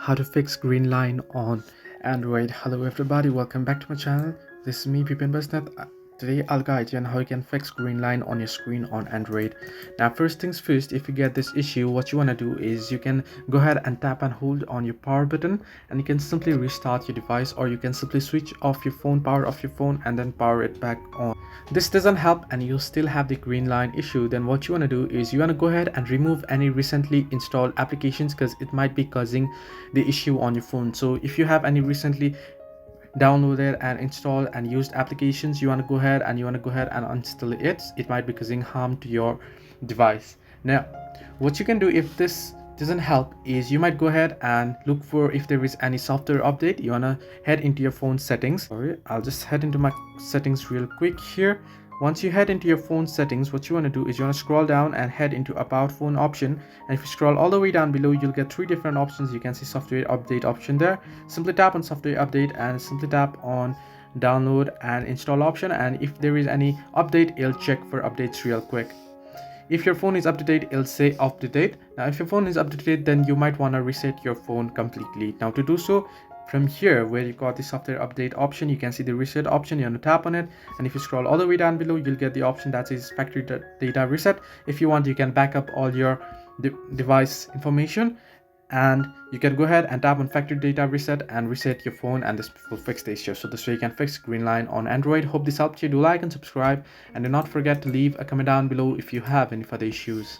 How to fix green line on Android. Hello everybody, welcome back to my channel. This is me, Pipin Basnet. Today I'll guide you on how you can fix green line on your screen on Android. Now first things first, if you get this issue, what you want to do is you can go ahead and tap and hold on your power button, and you can simply restart your device, or you can simply switch off your phone, power off your phone, and then power it back on. This doesn't help and you still have the green line issue, then what you want to do is you want to go ahead and remove any recently installed applications, because it might be causing the issue on your phone. So if you have any recently downloaded and installed and used applications, you want to go ahead and uninstall it might be causing harm to your device. Now what you can do if this doesn't help is you might go ahead and look for if there is any software update. You want to head into your phone settings. Sorry, I'll just head into my settings real quick here. Once you head into your phone settings, what you want to do is you want to scroll down and head into about phone option, and if you scroll all the way down below, you'll get three different options. You can see software update option there. Simply tap on software update and simply tap on download and install option, and if there is any update, it'll check for updates real quick. If your phone is up to date, it'll say up to date. Now if your phone is up to date, then you might want to reset your phone completely. Now to do so, from here where you got the software update option, you can see the reset option. You want to tap on it, and if you scroll all the way down below, you'll get the option that says factory data reset. If you want, you can back up all your device information, and you can go ahead and tap on factory data reset and reset your phone, and this will fix the issue. So this way you can fix green line on Android. Hope this helped you. Do like and subscribe, and do not forget to leave a comment down below if you have any further issues.